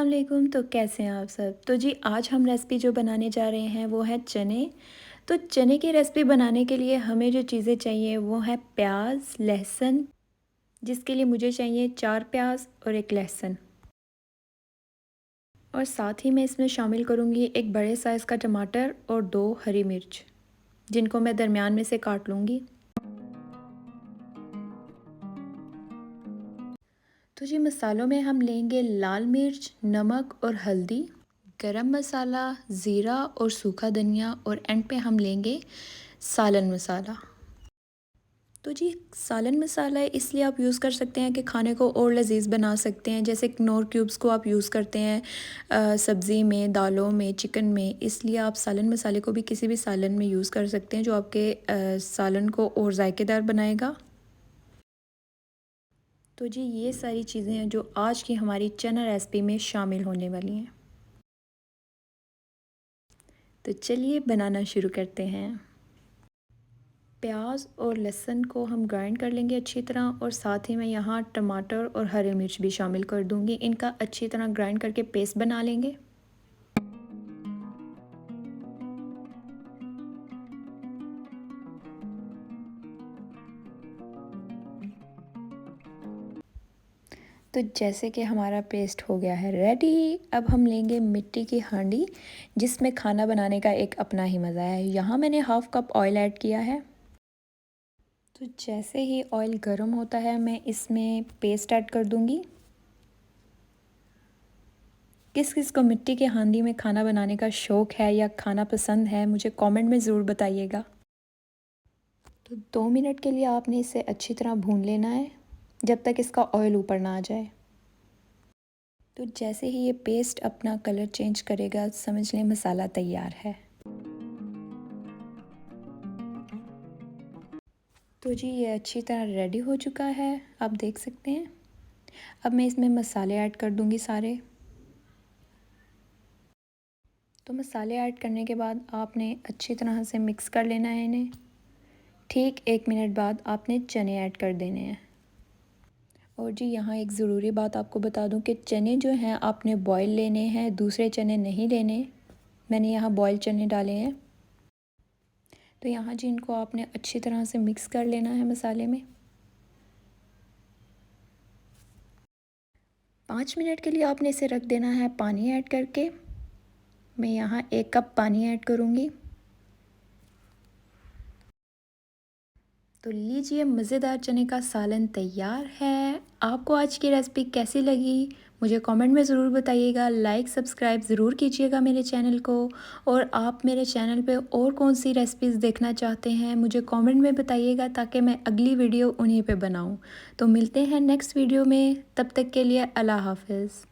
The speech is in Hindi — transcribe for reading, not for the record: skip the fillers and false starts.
अस्सलाम वालेकुम। तो कैसे हैं आप सब। तो जी आज हम रेसिपी जो बनाने जा रहे हैं वो है चने। तो चने की रेसिपी बनाने के लिए हमें जो चीज़ें चाहिए वो है प्याज, लहसुन, जिसके लिए मुझे चाहिए 4 प्याज और 1 लहसुन। और साथ ही मैं इसमें शामिल करूँगी एक बड़े साइज़ का टमाटर और 2 हरी मिर्च, जिनको मैं दरमियान में से काट लूँगी। तो जी मसालों में हम लेंगे लाल मिर्च, नमक और हल्दी, गरम मसाला, ज़ीरा और सूखा धनिया, और एंड पे हम लेंगे सालन मसाला। तो जी सालन मसाला इसलिए आप यूज़ कर सकते हैं कि खाने को और लजीज बना सकते हैं। जैसे कनौर क्यूब्स को आप यूज़ करते हैं सब्ज़ी में, दालों में, चिकन में, इसलिए आप सालन मसाले को भी किसी भी सालन में यूज़ कर सकते हैं जो आपके सालन को और जायकेदार बनाएगा। तो जी ये सारी चीज़ें हैं जो आज की हमारी चना रेसिपी में शामिल होने वाली हैं। तो चलिए बनाना शुरू करते हैं। प्याज और लहसुन को हम ग्राइंड कर लेंगे अच्छी तरह, और साथ ही मैं यहाँ टमाटर और हरी मिर्च भी शामिल कर दूँगी। इनका अच्छी तरह ग्राइंड करके पेस्ट बना लेंगे। तो जैसे कि हमारा पेस्ट हो गया है रेडी, अब हम लेंगे मिट्टी की हांडी, जिसमें खाना बनाने का एक अपना ही मज़ा है। यहाँ मैंने हाफ़ कप ऑयल ऐड किया है। तो जैसे ही ऑयल गर्म होता है मैं इसमें पेस्ट ऐड कर दूँगी। किस किस को मिट्टी के हांडी में खाना बनाने का शौक़ है या खाना पसंद है, मुझे कमेंट में ज़रूर बताइएगा। तो 2 मिनट के लिए आपने इसे अच्छी तरह भून लेना है, जब तक इसका ऑयल ऊपर ना आ जाए। तो जैसे ही ये पेस्ट अपना कलर चेंज करेगा, समझ लें मसाला तैयार है। तो जी ये अच्छी तरह रेडी हो चुका है, आप देख सकते हैं। अब मैं इसमें मसाले ऐड कर दूंगी सारे। तो मसाले ऐड करने के बाद आपने अच्छी तरह से मिक्स कर लेना है इन्हें। ठीक 1 मिनट बाद आपने चने ऐड कर देने हैं। और जी यहाँ एक ज़रूरी बात आपको बता दूं कि चने जो हैं आपने बॉयल लेने हैं, दूसरे चने नहीं लेने। मैंने यहाँ बॉयल चने डाले हैं। तो यहाँ जी इनको आपने अच्छी तरह से मिक्स कर लेना है मसाले में। 5 मिनट के लिए आपने इसे रख देना है पानी ऐड करके। मैं यहाँ 1 कप पानी ऐड करूँगी। तो लीजिए मज़ेदार चने का सालन तैयार है। आपको आज की रेसिपी कैसी लगी मुझे कमेंट में ज़रूर बताइएगा। लाइक सब्सक्राइब ज़रूर कीजिएगा मेरे चैनल को। और आप मेरे चैनल पे और कौन सी रेसिपीज़ देखना चाहते हैं मुझे कमेंट में बताइएगा, ताकि मैं अगली वीडियो उन्हीं पे बनाऊं। तो मिलते हैं नेक्स्ट वीडियो में, तब तक के लिए अल्लाह हाफ़िज़।